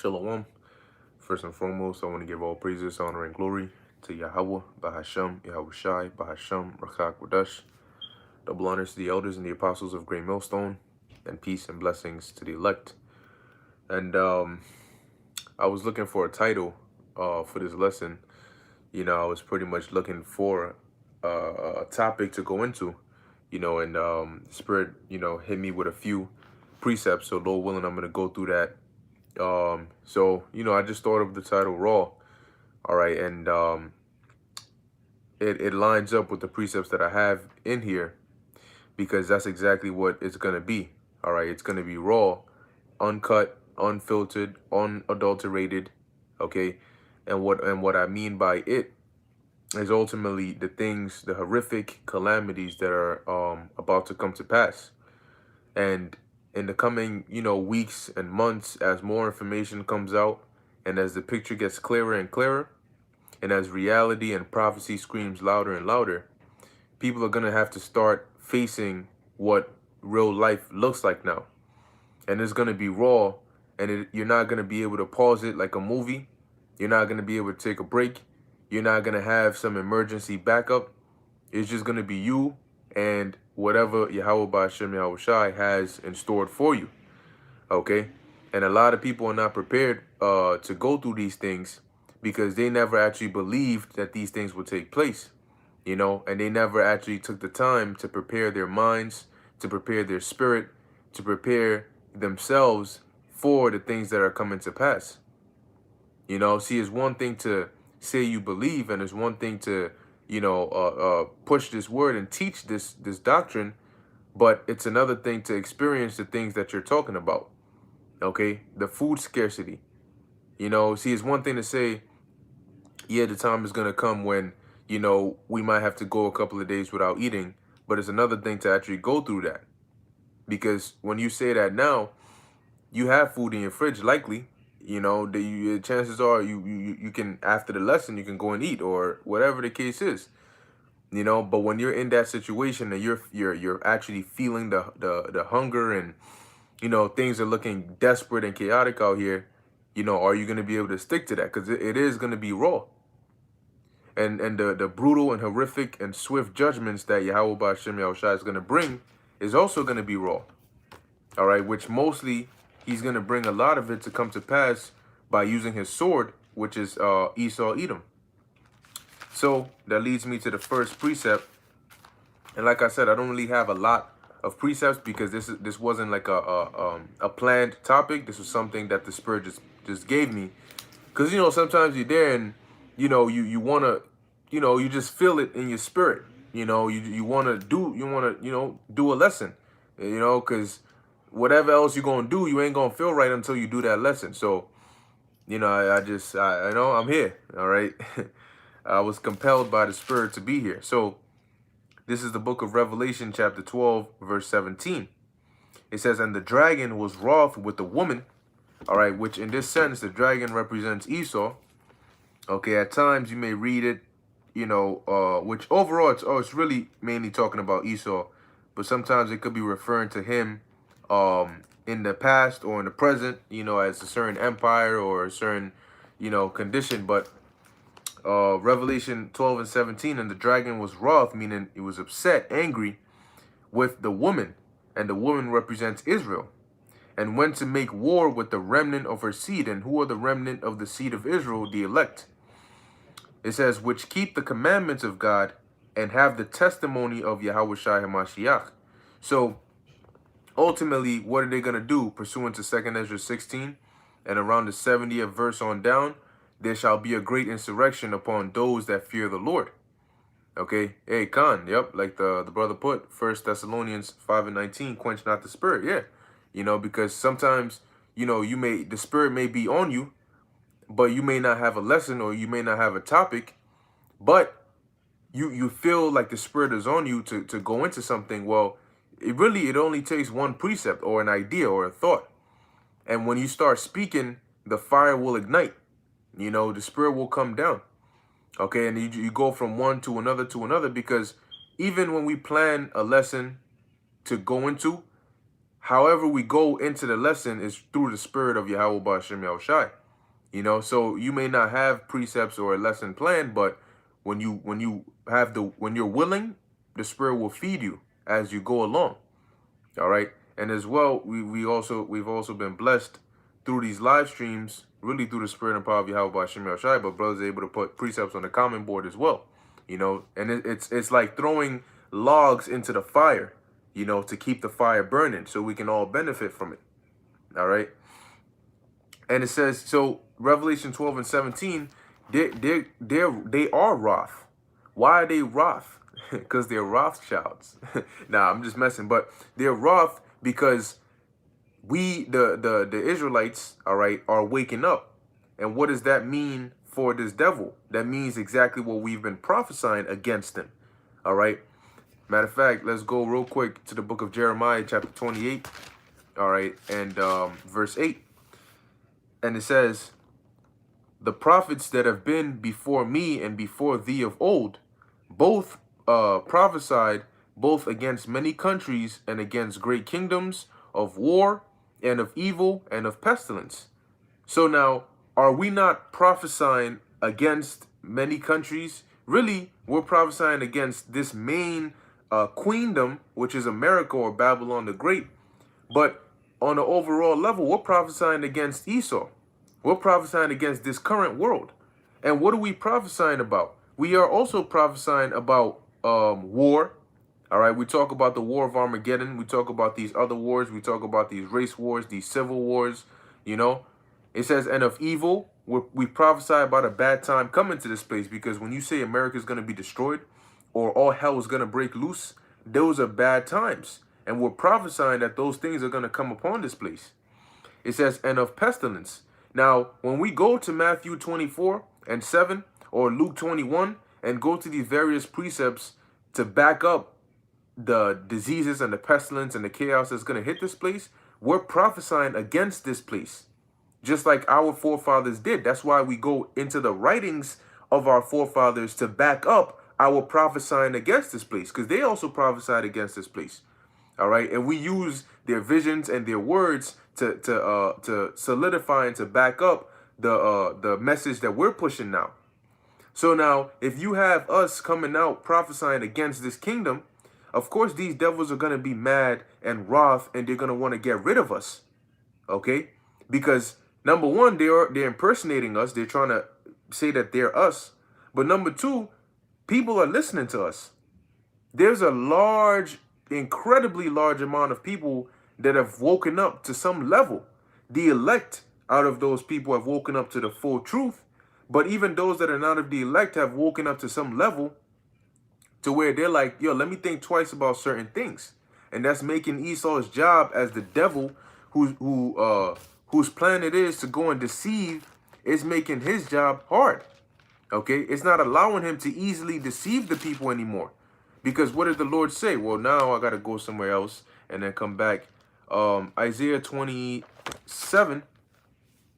Shalom. First and foremost, I want to give all praises, honor, and glory to Yahweh, Bahasham, Yahweh Shai, Bahasham, Rakak Wadash. Double honors to the elders and the apostles of Great Millstone, and peace and blessings to the elect. And I was looking for a title for this lesson. I was pretty much looking for a topic to go into, and Spirit, hit me with a few precepts. So, Lord willing, I'm going to go through that. I just thought of the title Raw. All right. And it lines up with the precepts that I have in here, because that's exactly what it's going to be. All right. It's going to be raw, uncut, unfiltered, unadulterated. Okay. And what I mean by it is ultimately the things, the horrific calamities that are about to come to pass. And in the coming, weeks and months, as more information comes out and as the picture gets clearer and clearer, and as reality and prophecy screams louder and louder, people are going to have to start facing what real life looks like now. And it's going to be raw, and you're not going to be able to pause it like a movie. You're not going to be able to take a break. You're not going to have some emergency backup. It's just going to be you and whatever Yahweh Ba'ashem Yahweh Shai has in store for you. Okay? And a lot of people are not prepared to go through these things because they never actually believed that these things would take place. And they never actually took the time to prepare their minds, to prepare their spirit, to prepare themselves for the things that are coming to pass. See, it's one thing to say you believe, and it's one thing to, push this word and teach this doctrine, but it's another thing to experience the things that you're talking about. Okay, the food scarcity. See, it's one thing to say, yeah, the time is gonna come when we might have to go a couple of days without eating, but it's another thing to actually go through that, because when you say that now, you have food in your fridge, likely. The chances are you can, after the lesson, you can go and eat, or whatever the case is. But when you're in that situation and you're actually feeling the hunger, and things are looking desperate and chaotic out here, are you going to be able to stick to that? Because it is going to be raw. And the brutal and horrific and swift judgments that Yahweh Ba'ashem Yahushua is going to bring is also going to be raw. All right, which mostly he's going to bring a lot of it to come to pass by using his sword, which is Esau Edom. So that leads me to the first precept. And like I said, I don't really have a lot of precepts because this wasn't like a planned topic. This was something that the Spirit just gave me. Because, sometimes you're there and, you want to, you just feel it in your spirit. You want to do a lesson, because whatever else you're going to do, you ain't going to feel right until you do that lesson. So, I'm here. All right. I was compelled by the Spirit to be here. So this is the book of Revelation, chapter 12, verse 17. It says, and the dragon was wroth with the woman. All right, which in this sense, the dragon represents Esau. Okay, at times you may read it, which overall it's really mainly talking about Esau, but sometimes it could be referring to him in the past or in the present, as a certain empire or a certain, condition. But Revelation 12 and 17, and the dragon was wroth, meaning it was upset, angry with the woman, and the woman represents Israel, and went to make war with the remnant of her seed. And who are the remnant of the seed of Israel? The elect. It says, which keep the commandments of God and have the testimony of Yahweh Shai HaMashiach. So ultimately, what are they going to do? Pursuant to 2 Ezra 16 and around the 70th verse on down, there shall be a great insurrection upon those that fear the Lord. Okay. Hey, Khan. Yep. Like the brother put, 1 Thessalonians 5 and 19, quench not the spirit. Yeah. Because sometimes, the Spirit may be on you, but you may not have a lesson or you may not have a topic, but you feel like the Spirit is on you to go into something. Well, it only takes one precept or an idea or a thought. And when you start speaking, the fire will ignite. The Spirit will come down. Okay, and you go from one to another, because even when we plan a lesson to go into, however we go into the lesson is through the spirit of Yahweh Ba'ashem Yahushai. You know, so you may not have precepts or a lesson plan, but when you're willing, the spirit will feed you as you go along. All right. And as well, we've also been blessed through these live streams, really through the spirit and power of Yahweh Ba'ashem Yahushai, but brothers are able to put precepts on the common board as well. You know, and it's like throwing logs into the fire, you know, to keep the fire burning so we can all benefit from it. All right. And it says, so Revelation 12 and 17, they are wrath. Why are they wrath? Because they're Rothschilds. Nah, I'm just messing. But they're wrath because we, the Israelites, all right, are waking up. And what does that mean for this devil? That means exactly what we've been prophesying against him. All right. Matter of fact, let's go real quick to the book of Jeremiah, chapter 28. All right. And verse 8. And it says, the prophets that have been before me and before thee of old, both prophesied both against many countries and against great kingdoms, of war and of evil and of pestilence. So now, are we not prophesying against many countries? Really, we're prophesying against this main queendom, which is America or Babylon the Great. But on an overall level, we're prophesying against Esau. We're prophesying against this current world. And what are we prophesying about? We are also prophesying about war. All right, we talk about the war of Armageddon. We talk about these other wars. We talk about these race wars, these civil wars, you know. It says, and of evil, we prophesy about a bad time coming to this place, because when you say America is going to be destroyed or all hell is going to break loose, those are bad times. And we're prophesying that those things are going to come upon this place. It says, and of pestilence. Now, when we go to Matthew 24 and 7 or Luke 21 and go to these various precepts to back up the diseases and the pestilence and the chaos that's going to hit this place, we're prophesying against this place, just like our forefathers did. That's why we go into the writings of our forefathers to back up our prophesying against this place, because they also prophesied against this place. All right, and we use their visions and their words to solidify and to back up the message that we're pushing now. So now, if you have us coming out prophesying against this kingdom, of course these devils are going to be mad and wrath, and they're going to want to get rid of us. Okay, because number one, they're impersonating us. They're trying to say that they're us. But number two, people are listening to us. There's a incredibly large amount of people that have woken up to some level. The elect out of those people have woken up to the full truth. But even those that are not of the elect have woken up to some level to where they're like, yo, let me think twice about certain things. And that's making Esau's job as the devil, whose plan it is to go and deceive, is making his job hard. Okay, it's not allowing him to easily deceive the people anymore. Because what did the Lord say? Well, now I got to go somewhere else and then come back. Isaiah 27,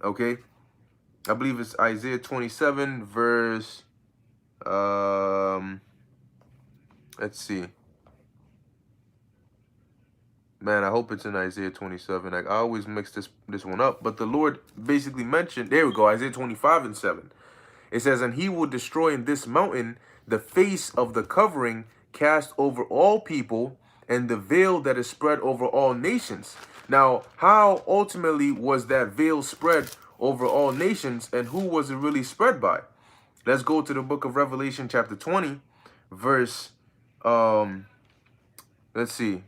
okay? I believe it's Isaiah 27, verse, let's see. Man, I hope it's in Isaiah 27. Like, I always mix this one up. But the Lord basically mentioned, there we go, Isaiah 25 and 7. It says, and he will destroy in this mountain the face of the covering cast over all people, and the veil that is spread over all nations. Now, how ultimately was that veil spread over all nations, and who was it really spread by? Let's go to the book of Revelation, chapter 20, verse, let's see,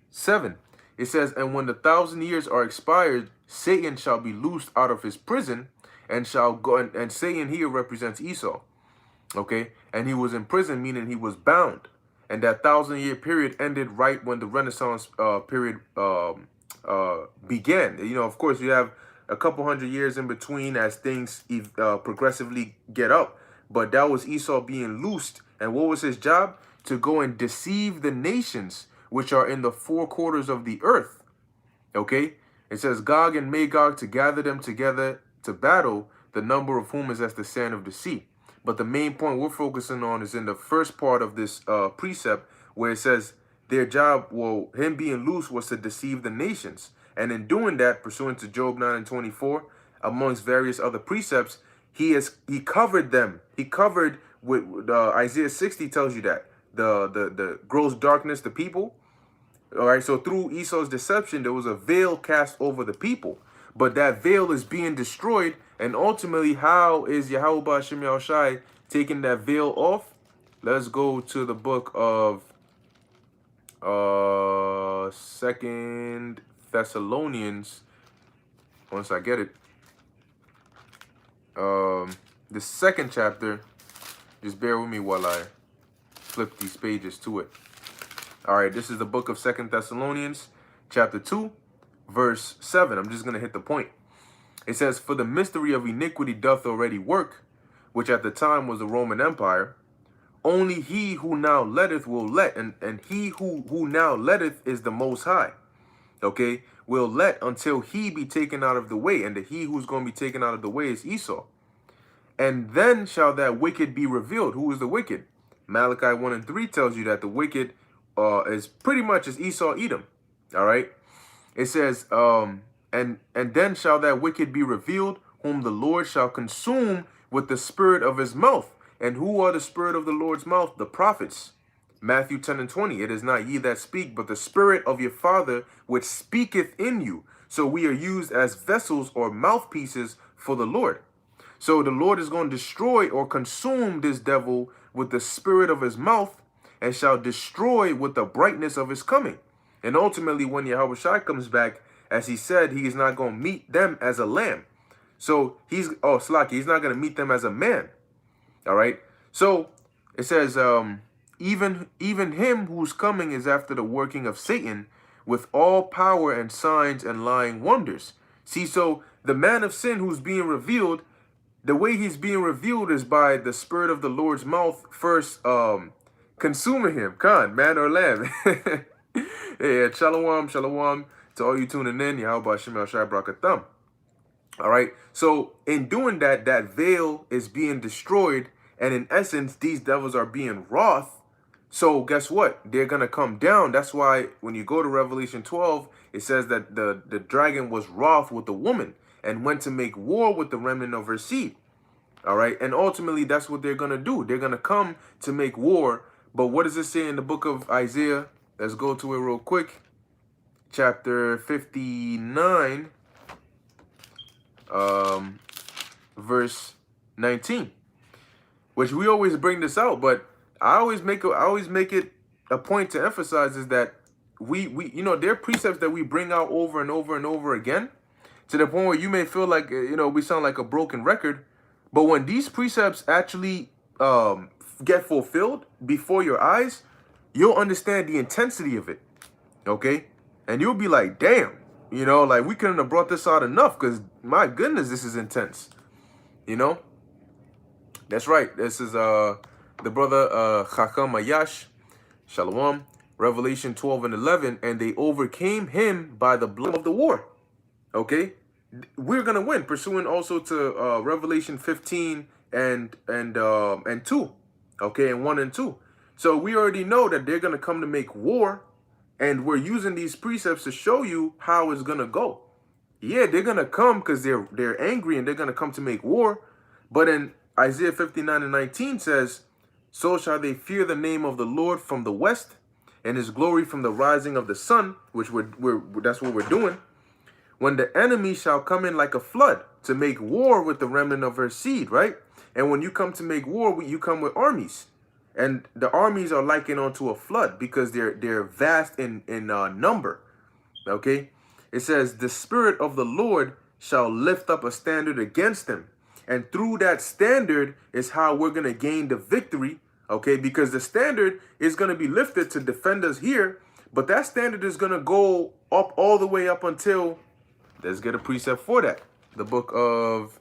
7. It says, and when the 1,000 years are expired, Satan shall be loosed out of his prison, and shall go, and Satan here represents Esau. Okay, and he was in prison, meaning he was bound. And that 1,000-year period ended right when the Renaissance period began. You know, of course, you have a couple hundred years in between as things progressively get up. But that was Esau being loosed. And what was his job? To go and deceive the nations which are in the four quarters of the earth. Okay, it says Gog and Magog, to gather them together to battle, the number of whom is as the sand of the sea. But the main point we're focusing on is in the first part of this precept, where it says their job, well, him being loose was to deceive the nations. And in doing that, pursuant to Job 9 and 24, amongst various other precepts, he covered them. He covered with Isaiah 60 tells you that the gross darkness, the people. All right, so through Esau's deception, there was a veil cast over the people, but that veil is being destroyed. And ultimately, how is Yahweh Ba'Shem Yahushai taking that veil off? Let's go to the book of Second Thessalonians. Once I get it, the second chapter. Just bear with me while I flip these pages to it. All right, this is the book of Second Thessalonians, chapter 2, verse 7. I'm just going to hit the point. It says, "For the mystery of iniquity doth already work, which at the time was the Roman Empire. Only he who now letteth will let, and he who now letteth is the Most High." Okay, will let until he be taken out of the way, and the he who's going to be taken out of the way is Esau. "And then shall that wicked be revealed." Who is the wicked? Malachi 1 and 3 tells you that the wicked is pretty much as Esau, Edom. All right. It says, and then shall that wicked be revealed, whom the Lord shall consume with the spirit of his mouth. And who are the spirit of the Lord's mouth? The prophets. Matthew 10 and 20. "It is not ye that speak, but the spirit of your Father which speaketh in you." So we are used as vessels or mouthpieces for the Lord. So the Lord is going to destroy or consume this devil with the spirit of his mouth, and shall destroy with the brightness of his coming. And ultimately, when Yahweh Shai comes back, as he said, he is not going to meet them as a lamb. So he's not going to meet them as a man. All right. So it says, even him whose coming is after the working of Satan, with all power and signs and lying wonders. See, so the man of sin who's being revealed, the way he's being revealed is by the spirit of the Lord's mouth first consuming him, man or lamb. Yeah, shalom to all you tuning in. Yahweh Ba'Shem Yahushai Brakatham. All right. So in doing that, that veil is being destroyed, and in essence, these devils are being wroth. So guess what? They're gonna come down. That's why when you go to Revelation 12, it says that the dragon was wroth with the woman and went to make war with the remnant of her seed. All right. And ultimately, that's what they're gonna do. They're gonna come to make war. But what does it say in the book of Isaiah? Let's go to it real quick. Chapter 59, verse 19. Which we always bring this out, but I always make it a point to emphasize is that we there are precepts that we bring out over and over and over again, to the point where you may feel like we sound like a broken record, but when these precepts actually get fulfilled before your eyes, you'll understand the intensity of it. Okay, and you'll be like, damn, like we couldn't have brought this out enough, because my goodness, this is intense. That's right. This is the brother Chacham Ayash, Shalom, Revelation 12 and 11, and they overcame him by the blood of the war. Okay, we're gonna win, pursuant also to Revelation 15 and 2. Okay, and 1 and 2. So we already know that they're gonna come to make war, and we're using these precepts to show you how it's gonna go. Yeah, they're gonna come because they're angry and they're gonna come to make war. But in Isaiah 59 and 19 says, "So shall they fear the name of the Lord from the west, and his glory from the rising of the sun," which that's what we're doing. "When the enemy shall come in like a flood to make war with the remnant of her seed," right? And when you come to make war, you come with armies. And the armies are likened unto a flood because they're vast in number. Okay? It says, "The Spirit of the Lord shall lift up a standard against them." And through that standard is how we're going to gain the victory. Okay? Because the standard is going to be lifted to defend us here. But that standard is going to go up all the way up until, let's get a precept for that. The book of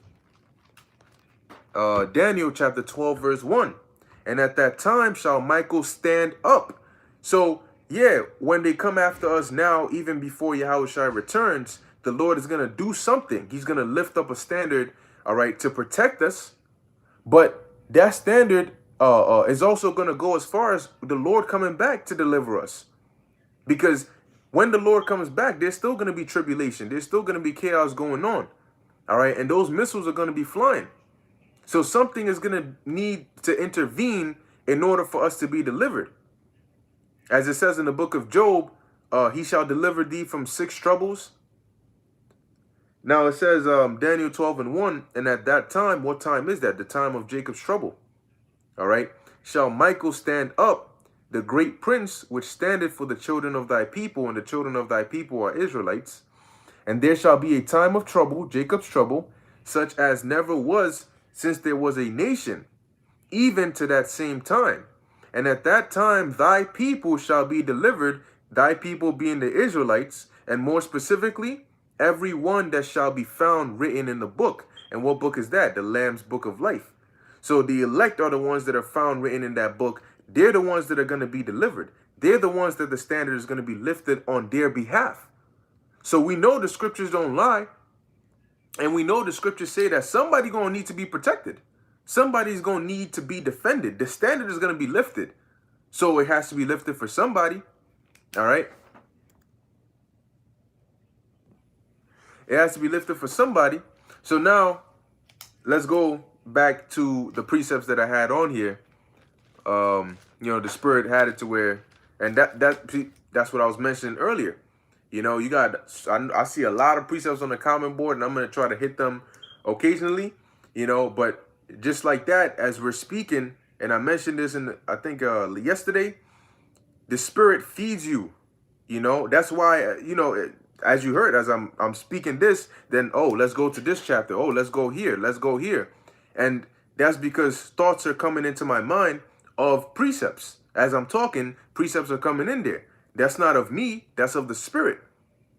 Daniel chapter 12 verse 1. "And at that time shall Michael stand up." So yeah, when they come after us now, even before Yahushua returns, the Lord is going to do something. He's going to lift up a standard, all right, to protect us. But that standard is also going to go as far as the Lord coming back to deliver us. Because when the Lord comes back, there's still going to be tribulation. There's still going to be chaos going on. All right. And those missiles are going to be flying. So something is going to need to intervene in order for us to be delivered. As it says in the book of Job, he shall deliver thee from 6 troubles. Now it says Daniel 12:1, and at that time, what time is that? The time of Jacob's trouble. All right. Shall Michael stand up, the great prince, which standeth for the children of thy people, and the children of thy people are Israelites. And there shall be a time of trouble, Jacob's trouble, such as never was since there was a nation, even to that same time. And at that time thy people shall be delivered, thy people being the Israelites, and more specifically, every one that shall be found written in the book. And what book is that? The Lamb's book of life. So the elect are the ones that are found written in that book. They're the ones that are going to be delivered. They're the ones that the standard is going to be lifted on their behalf. So we know the scriptures don't lie. And we know the scriptures say that somebody going to need to be protected. Somebody's going to need to be defended. The standard is going to be lifted. So it has to be lifted for somebody. All right. It has to be lifted for somebody. So now let's go back to the precepts that I had on here. The Spirit had it to where, and that's what I was mentioning earlier. You got, I see a lot of precepts on the comment board, and I'm going to try to hit them occasionally, but just like that, as we're speaking, and I mentioned this I think yesterday, the Spirit feeds you, that's why, as you heard, as I'm speaking this, then, oh, let's go to this chapter. Oh, let's go here. Let's go here. And that's because thoughts are coming into my mind of precepts. As I'm talking, precepts are coming in there. That's not of me. That's of the Spirit.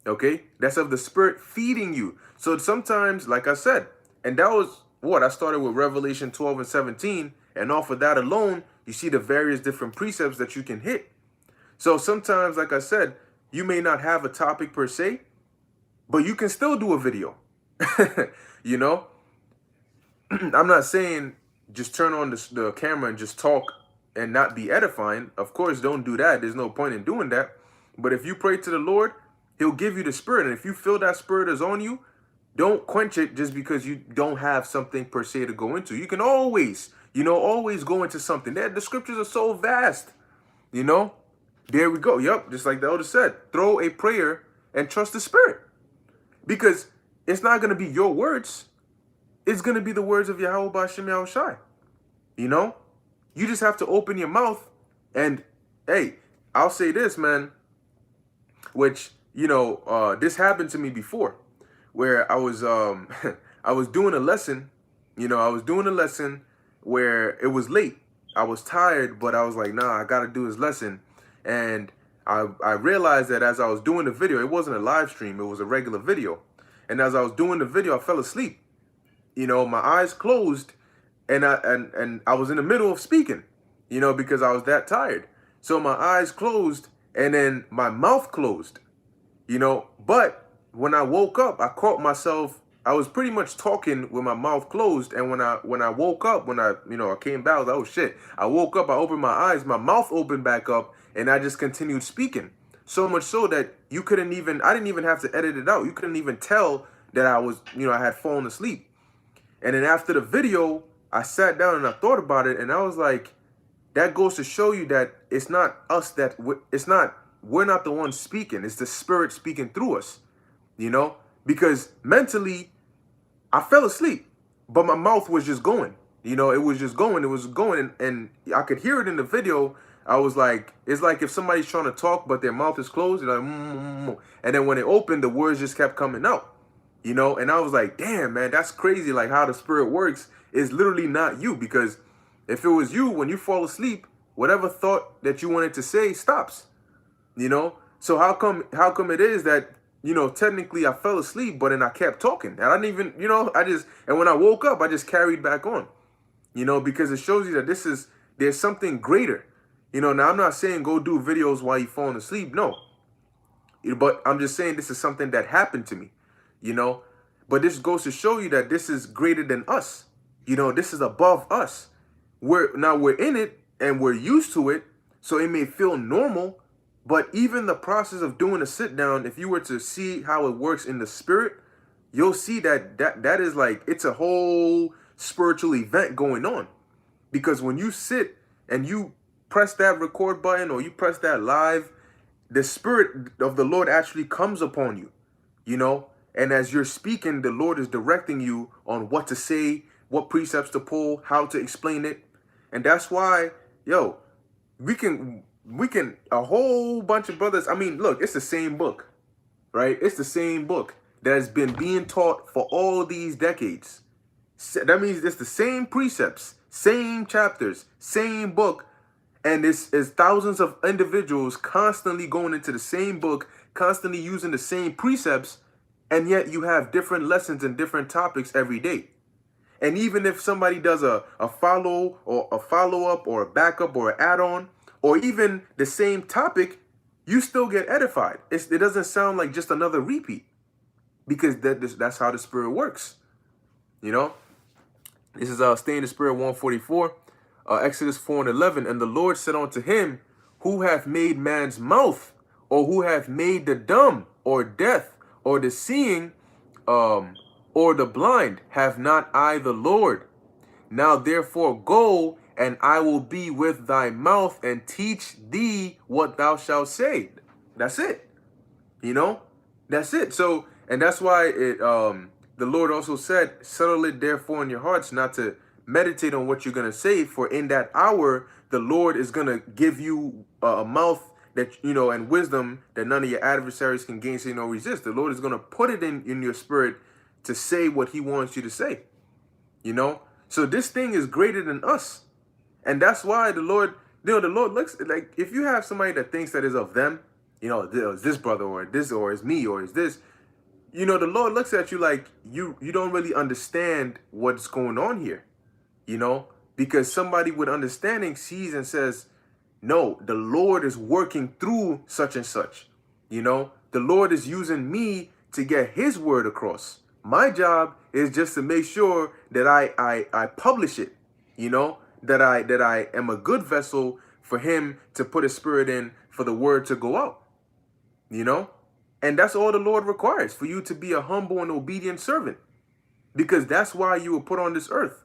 Okay? That's of the Spirit feeding you. So sometimes, like I said, and that was what I started with Revelation 12 and 17. And off of that alone, you see the various different precepts that you can hit. So sometimes, like I said, you may not have a topic per se, but you can still do a video. I'm not saying just turn on the camera and just talk and not be edifying. Of course, don't do that. There's no point in doing that. But if you pray to the Lord, he'll give you the Spirit. And if you feel that Spirit is on you, don't quench it just because you don't have something per se to go into. You can always, always go into something. The scriptures are so vast, There we go. Yep. Just like the elder said, throw a prayer and trust the Spirit. Because it's not going to be your words. It's going to be the words of Yahweh B'Shem Yahushai. You just have to open your mouth. And, hey, I'll say this, man, which, this happened to me before, where I was I was doing a lesson, where it was late. I was tired, but I was like, nah, I got to do this lesson. And I realized that as I was doing the video, it wasn't a live stream, it was a regular video. And as I was doing the video, I fell asleep. My eyes closed, and I was in the middle of speaking, because I was that tired. So my eyes closed, and then my mouth closed, But when I woke up, I caught myself. I was pretty much talking with my mouth closed, and when I woke up, I came back, I was like, oh shit. I woke up, I opened my eyes, my mouth opened back up, and I just continued speaking. So much so that I didn't even have to edit it out. You couldn't even tell that I was, I had fallen asleep. And then after the video, I sat down and I thought about it, and I was like, that goes to show you that it's not us we're not the ones speaking. It's the Spirit speaking through us, because mentally I fell asleep, but my mouth was just going, it was just going, and I could hear it in the video. I was like, it's like if somebody's trying to talk, but their mouth is closed, like, and then when it opened, the words just kept coming out. And I was like, damn, man, that's crazy. Like how the Spirit works is literally not you, because if it was you, when you fall asleep, whatever thought that you wanted to say stops, So how come it is that, technically I fell asleep, but then I kept talking, and I didn't even, and when I woke up, I just carried back on, because it shows you that there's something greater, now I'm not saying go do videos while you're falling asleep. No, but I'm just saying this is something that happened to me. But this goes to show you that this is greater than us. This is above us. We're in it and we're used to it. So it may feel normal, But even the process of doing a sit down, if you were to see how it works in the spirit, you'll see that is like, it's a whole spiritual event going on. Because when you sit and you press that record button or you press that live, the spirit of the Lord actually comes upon you, you know? And as you're speaking, the Lord is directing you on what to say, what precepts to pull, how to explain it. And that's why, yo, we can a whole bunch of brothers. I mean, look, it's the same book, right? It's the same book that has been being taught for all these decades. That means it's the same precepts, same chapters, same book, and it's thousands of individuals constantly going into the same book, constantly using the same precepts, and yet you have different lessons and different topics every day. And even if somebody does a follow or a follow-up or a backup or an add-on, or even the same topic, you still get edified. It doesn't sound like just another repeat, because that's how the spirit works. You know, this is Stay in the Spirit 144, Exodus 4:11. And the Lord said unto him, who hath made man's mouth, or who hath made the dumb, or deaf, or the seeing, or the blind? Have not I the Lord? Now therefore go, and I will be with thy mouth and teach thee what thou shalt say. That's it. You know, that's it. So, and that's why the Lord also said, settle it therefore in your hearts, not to meditate on what you're going to say, for in that hour, the Lord is going to give you a mouth that, you know, and wisdom that none of your adversaries can gainsay nor resist. The Lord is going to put it in your spirit to say what he wants you to say, you know? So this thing is greater than us. And that's why the Lord, you know, the Lord looks like, if you have somebody that thinks that is of them, you know, this brother or this, or is me, or is this, you know, the Lord looks at you like you don't really understand what's going on here, you know, because somebody with understanding sees and says, no, the Lord is working through such and such, you know, the Lord is using me to get his word across. My job is just to make sure that I publish it, you know, that I am a good vessel for him to put his spirit in, for the word to go out, you know. And that's all the Lord requires, for you to be a humble and obedient servant, because that's why you were put on this earth.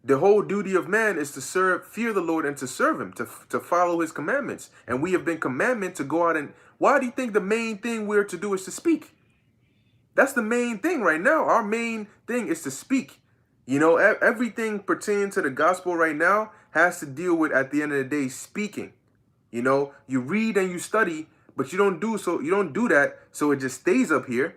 The whole duty of man is to serve, fear the Lord, and to serve him, to follow his commandments. And we have been commanded to go out and, why do you think the main thing we're to do is to speak? That's the main thing right now. Our main thing is to speak. You know, everything pertaining to the gospel right now has to deal with, at the end of the day, speaking. You know, you read and you study, but you don't do that, so it just stays up here.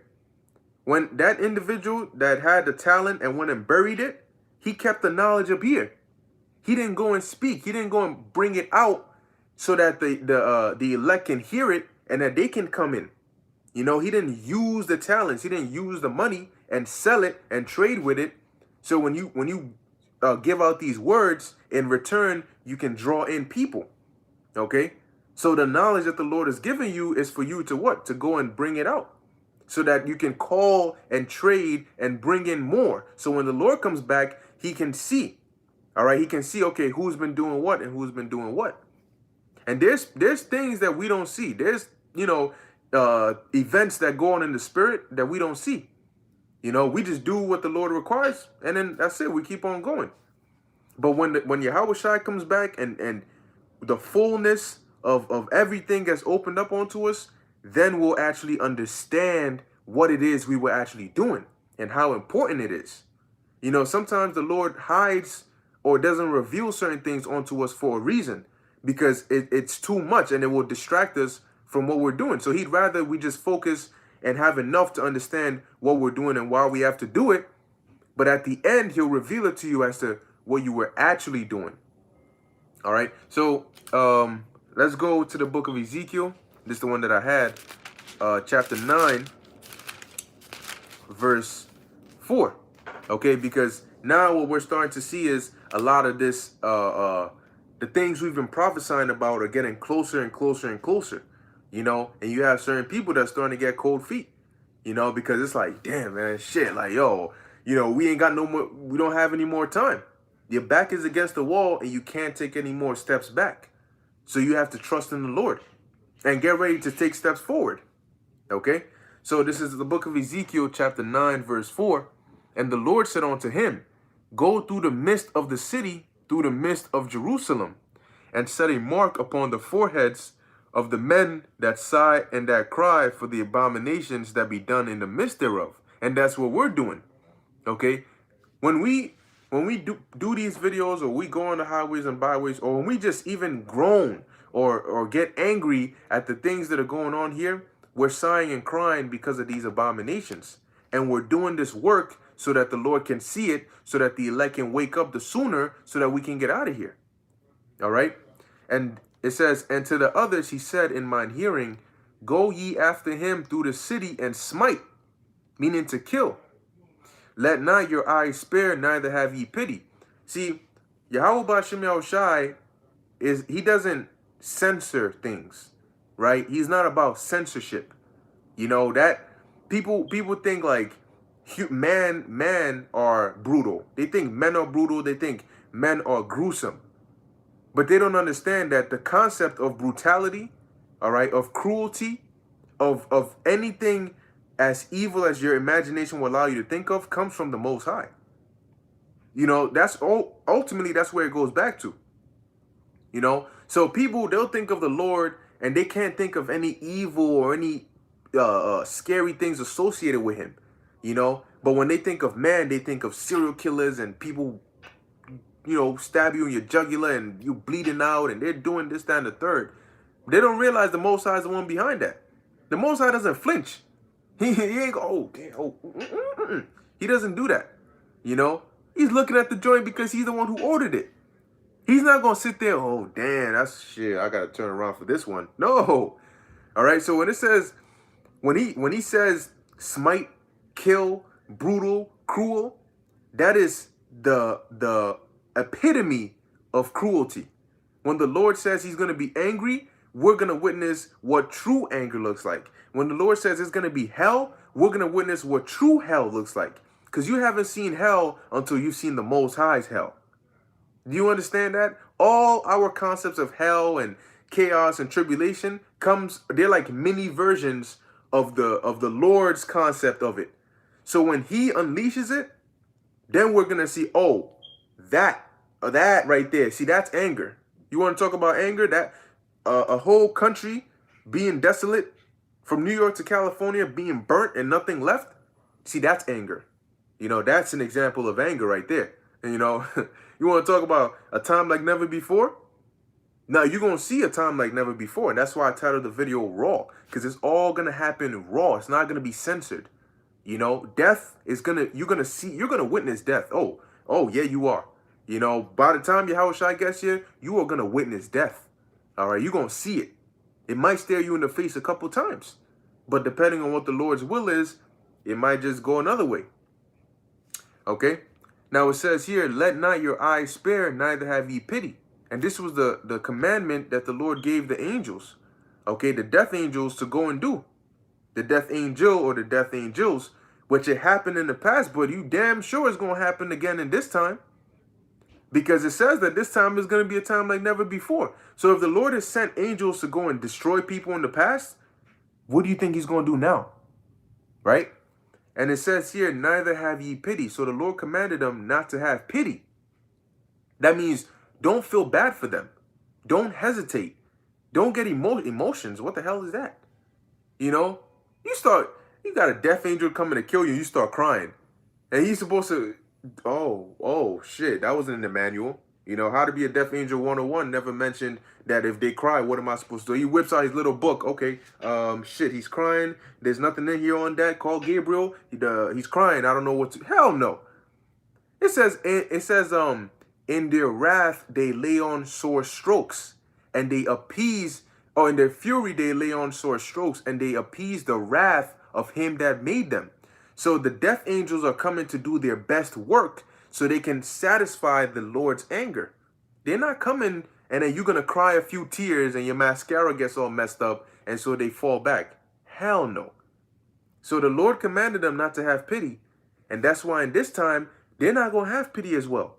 When that individual that had the talent and went and buried it, he kept the knowledge up here. He didn't go and speak. He didn't go and bring it out so that the elect can hear it and that they can come in. You know, he didn't use the talents. He didn't use the money and sell it and trade with it. So when you give out these words, in return, you can draw in people. Okay? So the knowledge that the Lord has given you is for you to what? To go and bring it out, so that you can call and trade and bring in more. So when the Lord comes back, he can see. All right? He can see, okay, who's been doing what and who's been doing what. And there's things that we don't see. There's, you know, events that go on in the spirit that we don't see. You know, we just do what the Lord requires, and then that's it. We keep on going. But when Yahweh Shai comes back and the fullness of everything gets opened up onto us, then we'll actually understand what it is we were actually doing and how important it is. You know, sometimes the Lord hides or doesn't reveal certain things onto us for a reason, because it's too much and it will distract us from what we're doing. So he'd rather we just focus and have enough to understand what we're doing and why we have to do it. But at the end, he'll reveal it to you as to what you were actually doing. All right. So let's go to the book of Ezekiel. This is the one that I had. Chapter 9, verse 4. Okay, because now what we're starting to see is a lot of this, the things we've been prophesying about are getting closer and closer and closer. You know, and you have certain people that's starting to get cold feet, you know, because it's like, damn, man, shit, like, yo, you know, we ain't got no more, we don't have any more time. Your back is against the wall and you can't take any more steps back. So you have to trust in the Lord. and get ready to take steps forward. Okay? So this is the book of Ezekiel chapter 9 verse 4. And the Lord said unto him, go through the midst of the city, through the midst of Jerusalem, and set a mark upon the foreheads of the men that sigh and that cry for the abominations that be done in the midst thereof. And that's what we're doing. Okay? When we do these videos, or we go on the highways and byways, or when we just even groan or get angry at the things that are going on here, we're sighing and crying because of these abominations. And we're doing this work so that the Lord can see it, so that the elect can wake up the sooner, so that we can get out of here. All right? And it says, and to the others he said in mine hearing, go ye after him through the city and smite, meaning to kill. Let not your eyes spare, neither have ye pity. See, Yahweh Ba'ashem Yahushai he doesn't censor things, right? He's not about censorship. You know, that people think like men are brutal. They think men are brutal. They think men are gruesome. But they don't understand that the concept of brutality, all right, of cruelty, of anything as evil as your imagination will allow you to think of, comes from the Most High. You know, that's ultimately that's where it goes back to. You know, so people, they'll think of the Lord and they can't think of any evil or any scary things associated with him. You know, but when they think of man, they think of serial killers and people, you know, stab you in your jugular and you bleeding out and they're doing this, that, and the third. They don't realize the Most High is the one behind that. The Most High doesn't flinch. He ain't go, oh, damn, He doesn't do that. You know, he's looking at the joint because he's the one who ordered it. He's not going to sit there, oh, damn, that's shit, I got to turn around for this one. No. All right, so when it says, when he says smite, kill, brutal, cruel, that is the epitome of cruelty. When the Lord says he's going to be angry, we're going to witness what true anger looks like. When the Lord says it's going to be hell, we're going to witness what true hell looks like. Because you haven't seen hell until you've seen the Most High's hell. Do you understand that? All our concepts of hell and chaos and tribulation they're like mini versions of the Lord's concept of it. So when he unleashes it, then we're going to see, oh, that right there. See, that's anger. You want to talk about anger? That a whole country being desolate, from New York to California being burnt and nothing left. See, that's anger. You know, that's an example of anger right there. And, you know, you want to talk about a time like never before? Now, you're going to see a time like never before. And that's why I titled the video Raw. Because it's all going to happen raw. It's not going to be censored. You know, death is going to, you're going to witness death. Oh, yeah, you are. You know, by the time Yahushua gets here, you are going to witness death. All right, you're going to see it. It might stare you in the face a couple times. But depending on what the Lord's will is, it might just go another way. Okay? Now it says here, let not your eyes spare, neither have ye pity. And this was the commandment that the Lord gave the angels. Okay, the death angels to go and do. The death angel or the death angels, which it happened in the past, but you damn sure it's going to happen again in this time. Because it says that this time is going to be a time like never before. So if the Lord has sent angels to go and destroy people in the past, what do you think he's going to do now? Right? And it says here, neither have ye pity. So the Lord commanded them not to have pity. That means don't feel bad for them. Don't hesitate. Don't get emotions. What the hell is that? You know, you got a death angel coming to kill you. You start crying. And he's supposed to, oh, shit. That wasn't in the manual. You know, how to be a death angel 101 never mentioned that if they cry, what am I supposed to do? He whips out his little book. Okay, shit, he's crying. There's nothing in here on that. Call Gabriel. He's crying. I don't know what to, hell no. It says, in their wrath, they lay on sore strokes and they appease, or in their fury, they lay on sore strokes and they appease the wrath of him that made them. So the death angels are coming to do their best work so they can satisfy the Lord's anger. They're not coming and then you're going to cry a few tears and your mascara gets all messed up and so they fall back. Hell no. So the Lord commanded them not to have pity. And that's why in this time, they're not going to have pity as well.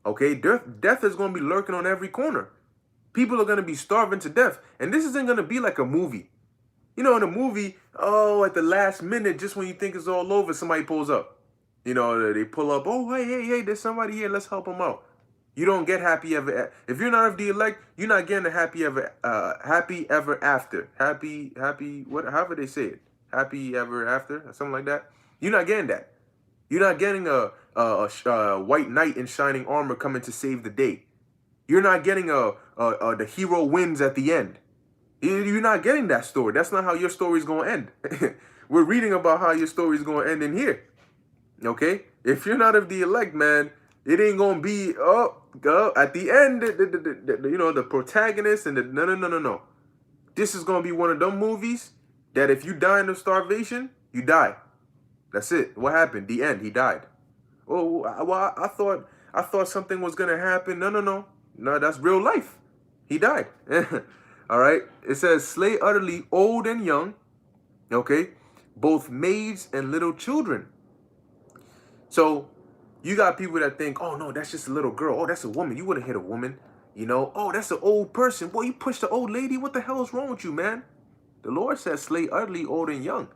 Okay, death is going to be lurking on every corner. People are going to be starving to death. And this isn't going to be like a movie. You know, in a movie, oh, at the last minute, just when you think it's all over, somebody pulls up. You know, they pull up, oh, hey, there's somebody here, let's help them out. You don't get happy ever. If you're not of the elect, you're not getting a happy ever after. However they say it. Happy ever after, or something like that. You're not getting that. You're not getting a white knight in shining armor coming to save the day. You're not getting the hero wins at the end. You're not getting that story. That's not how your story's going to end. We're reading about how your story's going to end in here. Okay? If you're not of the elect, man, it ain't going to be, at the end, the protagonist and no. This is going to be one of them movies that if you die of starvation, you die. That's it. What happened? The end. He died. Oh, well, I thought something was going to happen. No. No, that's real life. He died. All right. It says, slay utterly old and young. Okay. Both maids and little children. So you got people that think, oh, no, that's just a little girl. Oh, that's a woman. You wouldn't hit a woman. You know, oh, that's an old person. Boy, you pushed the old lady. What the hell is wrong with you, man? The Lord says, slay utterly old and young.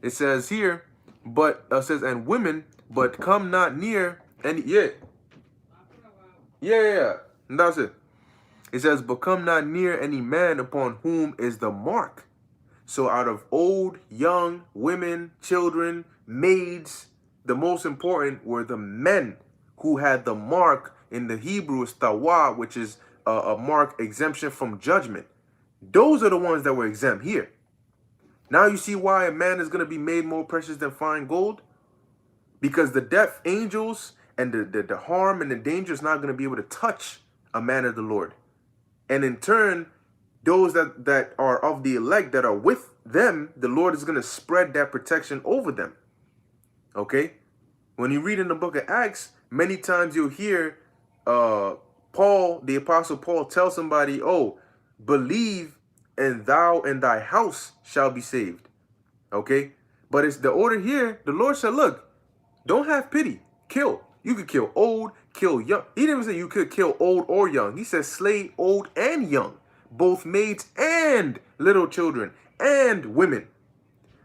It says here, and women, but come not near any, yeah. That's it. It says, but come not near any man upon whom is the mark. So out of old, young, women, children, maids, the most important were the men who had the mark. In the Hebrew is tawa, which is a mark exemption from judgment. Those are the ones that were exempt here. Now you see why a man is going to be made more precious than fine gold? Because the death angels and the harm and the danger is not going to be able to touch a man of the Lord. And in turn, those that are of the elect that are with them, the Lord is going to spread that protection over them. Okay? When you read in the book of Acts, many times you'll hear Paul, the Apostle Paul, tell somebody, oh, believe and thou and thy house shall be saved. Okay? But it's the order here. The Lord said, look, don't have pity. Kill. You could kill old, kill young. He didn't even say you could kill old or young. He said slay old and young, both maids and little children and women.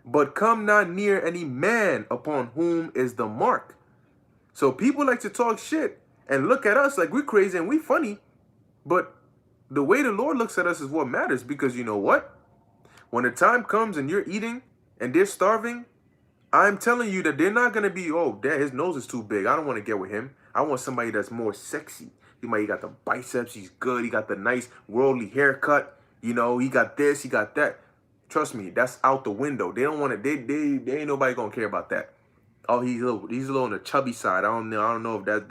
But come not near any man upon whom is the mark. So people like to talk shit and look at us like we're crazy and we funny. But the way the Lord looks at us is what matters, because you know what? When the time comes and you're eating and they're starving, I'm telling you that they're not going to be, oh, Dad, his nose is too big. I don't want to get with him. I want somebody that's more sexy. He got the biceps. He's good. He got the nice worldly haircut. You know, he got this, he got that. Trust me, that's out the window. They don't want to, they ain't nobody going to care about that. Oh, he's a little on the chubby side. I don't know if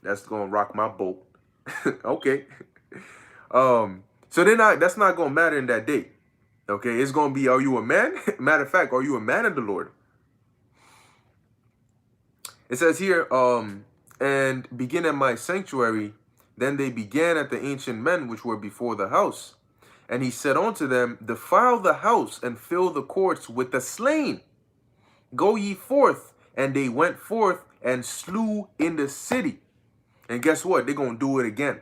that's going to rock my boat. Okay. So that's not going to matter in that day. Okay. It's going to be, are you a man? Matter of fact, are you a man of the Lord? It says here, and begin at my sanctuary. Then they began at the ancient men which were before the house. And he said unto them, defile the house and fill the courts with the slain. Go ye forth. And they went forth and slew in the city. And guess what? They're going to do it again.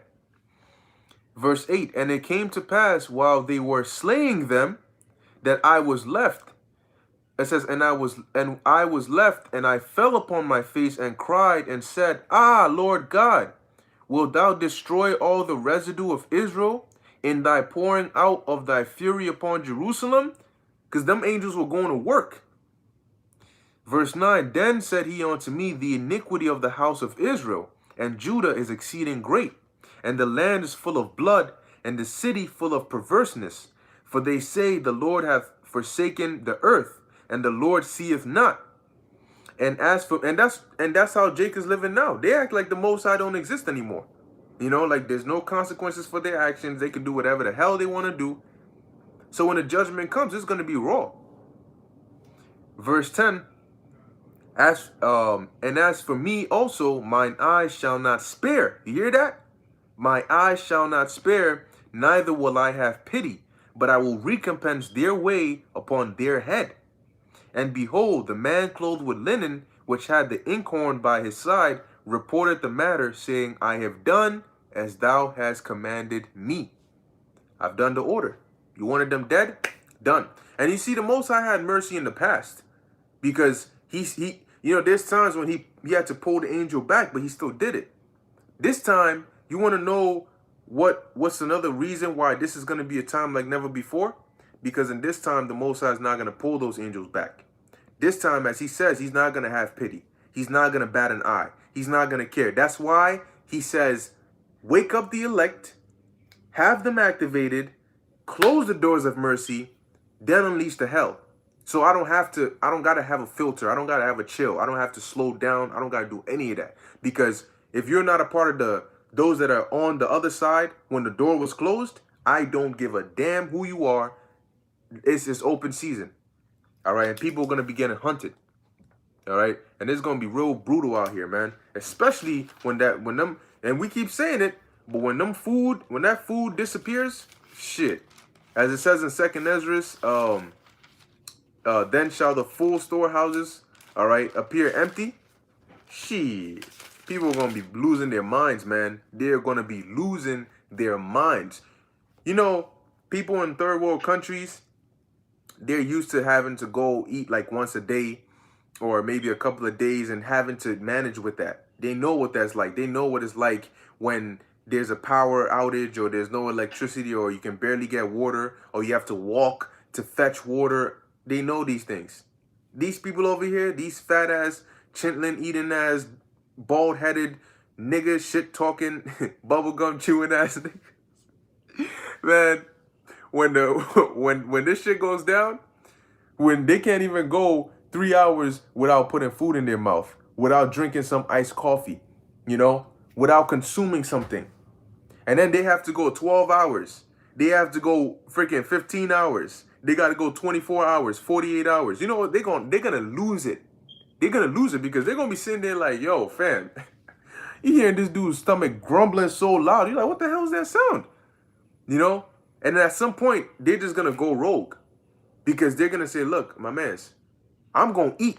Verse 8, and it came to pass while they were slaying them that I was left. It says, and I was left, and I fell upon my face and cried and said, ah, Lord God, wilt thou destroy all the residue of Israel in thy pouring out of thy fury upon Jerusalem? Because them angels were going to work. Verse 9, then said he unto me, the iniquity of the house of Israel and Judah is exceeding great, and the land is full of blood, and the city full of perverseness. For they say, the Lord hath forsaken the earth, and the Lord seeth not. And that's how Jacob's living now. They act like the Most High don't exist anymore. You know, like there's no consequences for their actions. They can do whatever the hell they want to do. So when the judgment comes, it's going to be raw. Verse 10. And as for me also, mine eyes shall not spare. You hear that? My eyes shall not spare, neither will I have pity, but I will recompense their way upon their head. And behold, the man clothed with linen, which had the inkhorn by his side, reported the matter, saying, I have done as thou hast commanded me. I've done the order. You wanted them dead? Done. And you see, the Most High had mercy in the past, because he there's times when he had to pull the angel back, but he still did it. This time, you want to know what's another reason why this is going to be a time like never before? Because in this time, the Most High is not going to pull those angels back. This time, as he says, he's not going to have pity. He's not going to bat an eye. He's not going to care. That's why he says, wake up the elect, have them activated, close the doors of mercy, then unleash the hell. So I don't got to have a filter. I don't got to have a chill. I don't have to slow down. I don't got to do any of that. Because if you're not a part of those that are on the other side when the door was closed, I don't give a damn who you are. It's open season. All right. And people are going to be getting hunted. All right. And it's going to be real brutal out here, man. Especially when them, and we keep saying it, but when that food disappears, shit. As it says in 2nd Ezra, then shall the full storehouses, all right, appear empty. Shit. People are going to be losing their minds, man. They're going to be losing their minds. You know, people in third world countries, they're used to having to go eat like once a day or maybe a couple of days and having to manage with that. They know what that's like. They know what it's like when there's a power outage or there's no electricity or you can barely get water or you have to walk to fetch water. They know these things. These people over here, these fat ass, chitlin eating ass, bald headed, nigga shit talking, bubblegum chewing ass niggas. Man, when this shit goes down, when they can't even go 3 hours without putting food in their mouth, without drinking some iced coffee, without consuming something. And then they have to go 12 hours. They have to go freaking 15 hours. They got to go 24 hours, 48 hours. You know what? They're going to lose it. They're going to lose it because they're going to be sitting there like, yo, fam, you hearing this dude's stomach grumbling so loud. You're like, what the hell is that sound? And then at some point, they're just going to go rogue because they're going to say, look, my mans, I'm going to eat.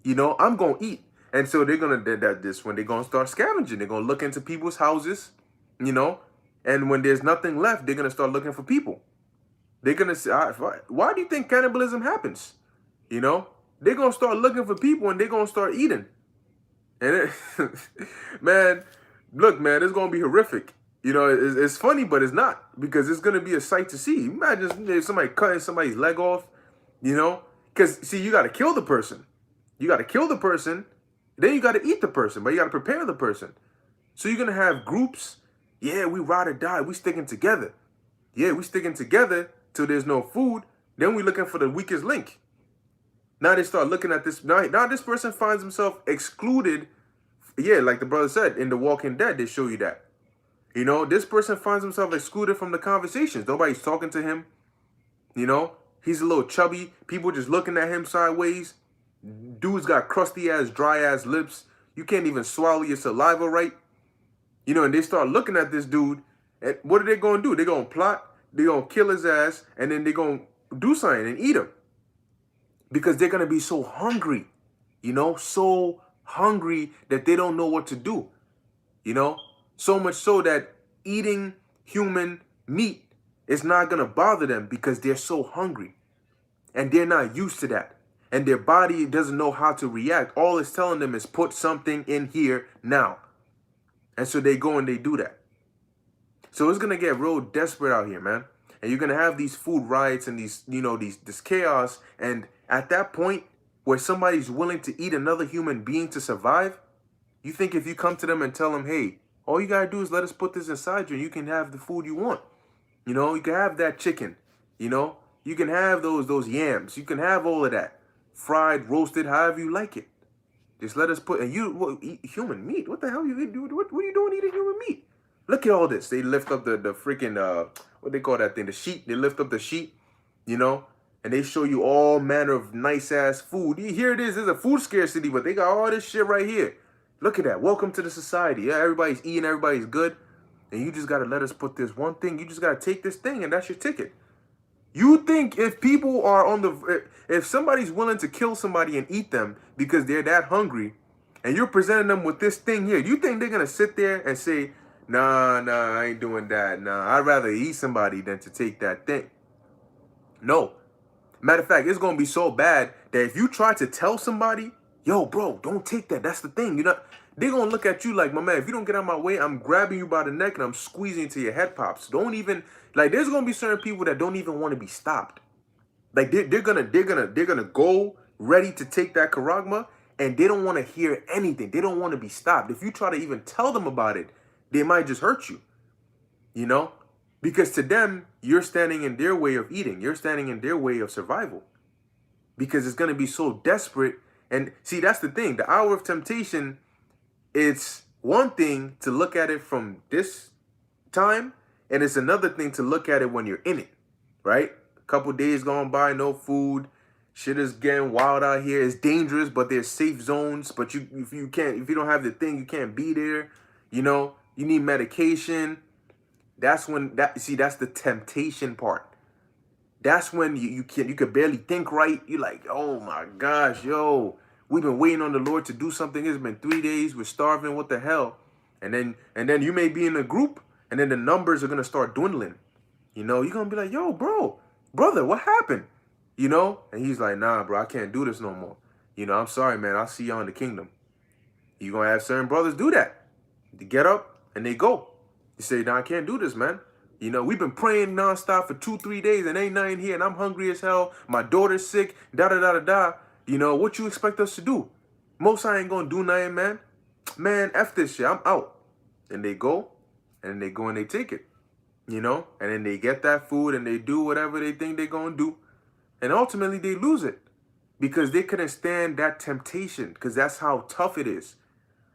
I'm going to eat. And so they're going to, when they're going to start scavenging. They're going to look into people's houses, and when there's nothing left, they're going to start looking for people. They're going to say, why do you think cannibalism happens? They're going to start looking for people and they're going to start eating. And man, look, man, it's going to be horrific. It's funny, but it's not, because it's going to be a sight to see. Imagine somebody cutting somebody's leg off, because, see, you got to kill the person. You got to kill the person. Then you got to eat the person, but you got to prepare the person. So you're going to have groups. Yeah, we ride or die. We sticking together. Yeah, we sticking together till there's no food. Then we looking for the weakest link. Now they start looking at this. Now this person finds himself excluded. Yeah, like the brother said, in The Walking Dead, they show you that. This person finds himself excluded from the conversations. Nobody's talking to him. He's a little chubby. People just looking at him sideways. Dude's got crusty ass, dry ass lips. You can't even swallow your saliva right. And they start looking at this dude. And what are they going to do? They're going to plot. They're going to kill his ass. And then they're going to do something and eat him. Because they're going to be so hungry. So hungry that they don't know what to do. So much so that eating human meat is not going to bother them because they're so hungry. And they're not used to that. And their body doesn't know how to react. All it's telling them is put something in here now. And so they go and they do that. So it's going to get real desperate out here, man. And you're going to have these food riots and this chaos. And at that point where somebody's willing to eat another human being to survive, you think if you come to them and tell them, hey, all you got to do is let us put this inside you and you can have the food you want. You can have that chicken. You can have those yams. You can have all of that. Fried, roasted, however you like it. Just let us put, and eat human meat. What the hell you do? What are you doing eating human meat? Look at all this. They lift up the freaking, what they call that thing? The sheet. They lift up the sheet, and they show you all manner of nice ass food. Here it is. There's a food scarcity, but they got all this shit right here. Look at that. Welcome to the society. Yeah, everybody's eating. Everybody's good. And you just got to let us put this one thing. You just got to take this thing and that's your ticket. You think if people are if somebody's willing to kill somebody and eat them because they're that hungry, and you're presenting them with this thing here, you think they're going to sit there and say, Nah, I ain't doing that. Nah, I'd rather eat somebody than to take that thing. No. Matter of fact, it's gonna be so bad that if you try to tell somebody, yo, bro, don't take that. That's the thing. They're gonna look at you like, my man, if you don't get out of my way, I'm grabbing you by the neck and I'm squeezing into your head pops. Don't even like there's gonna be certain people that don't even want to be stopped. Like they're gonna go ready to take that charagma and they don't want to hear anything. They don't want to be stopped. If you try to even tell them about it, they might just hurt you, you know? Because to them, you're standing in their way of eating. You're standing in their way of survival. Because it's going to be so desperate. And see, that's the thing. The hour of temptation, it's one thing to look at it from this time, and it's another thing to look at it when you're in it, right? A couple days gone by, no food. Shit is getting wild out here. It's dangerous, but there's safe zones. But if you don't have the thing, you can't be there. You know, you need medication. That's the temptation part. That's when you could barely think right. You're like, oh my gosh, yo, we've been waiting on the Lord to do something. It's been 3 days. We're starving. What the hell? And then you may be in a group, and then the numbers are gonna start dwindling. You know, you're gonna be like, yo, brother, what happened? You know, and he's like, nah, bro, I can't do this no more. You know, I'm sorry, man. I'll see y'all in the kingdom. You're gonna have certain brothers do that. They get up and they go. You say, nah, I can't do this, man. You know, we've been praying nonstop for 2-3 days and ain't nothing here, and I'm hungry as hell. My daughter's sick, da-da-da-da-da. You know, what you expect us to do? Most I ain't gonna do nothing, man. Man, F this shit, I'm out. And they go, and they take it. You know? And then they get that food and they do whatever they think they're gonna do. And ultimately they lose it. Because they couldn't stand that temptation. Because that's how tough it is.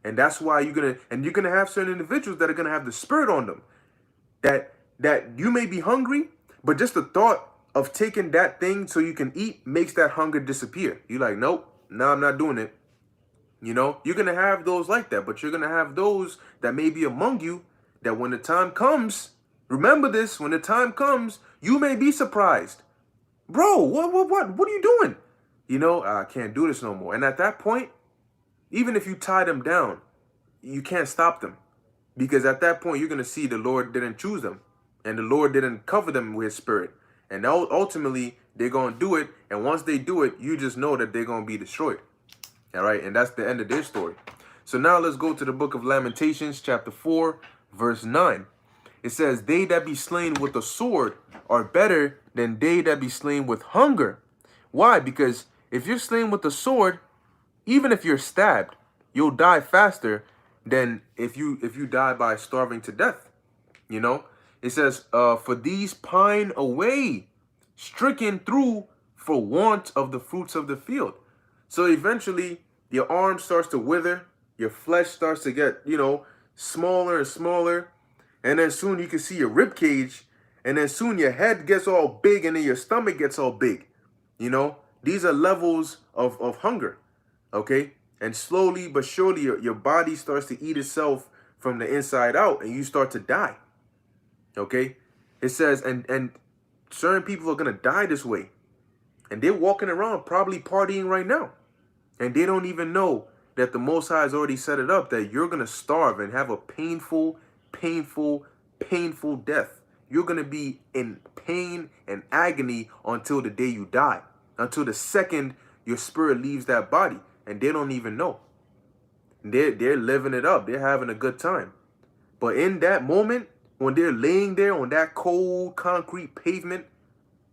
And that's why you're gonna have certain individuals that are gonna have the spirit on them. That you may be hungry, but just the thought of taking that thing so you can eat makes that hunger disappear. You're like, nope, no, I'm not doing it. You know, you're going to have those like that, but you're going to have those that may be among you that when the time comes, remember this, when the time comes, you may be surprised. Bro, what are you doing? You know, I can't do this no more. And at that point, even if you tie them down, you can't stop them. Because at that point, you're going to see the Lord didn't choose them. And the Lord didn't cover them with his spirit. And ultimately, they're going to do it. And once they do it, you just know that they're going to be destroyed. All right. And that's the end of their story. So now let's go to the book of Lamentations, chapter 4, verse 9. It says, they that be slain with the sword are better than they that be slain with hunger. Why? Because if you're slain with the sword, even if you're stabbed, you'll die faster than if you die by starving to death. You know? It says, for these pine away, stricken through for want of the fruits of the field. So eventually, your arm starts to wither. Your flesh starts to get, you know, smaller and smaller. And then soon you can see your rib cage. And then soon your head gets all big and then your stomach gets all big. You know, these are levels of hunger. Okay? And slowly but surely, your body starts to eat itself from the inside out and you start to die. Okay? It says, and certain people are going to die this way. And they're walking around probably partying right now. And they don't even know that the Most High has already set it up that you're going to starve and have a painful death. You're going to be in pain and agony until the day you die. Until the second your spirit leaves that body. And they don't even know. They're living it up. They're having a good time. But in that moment, when they're laying there on that cold concrete pavement,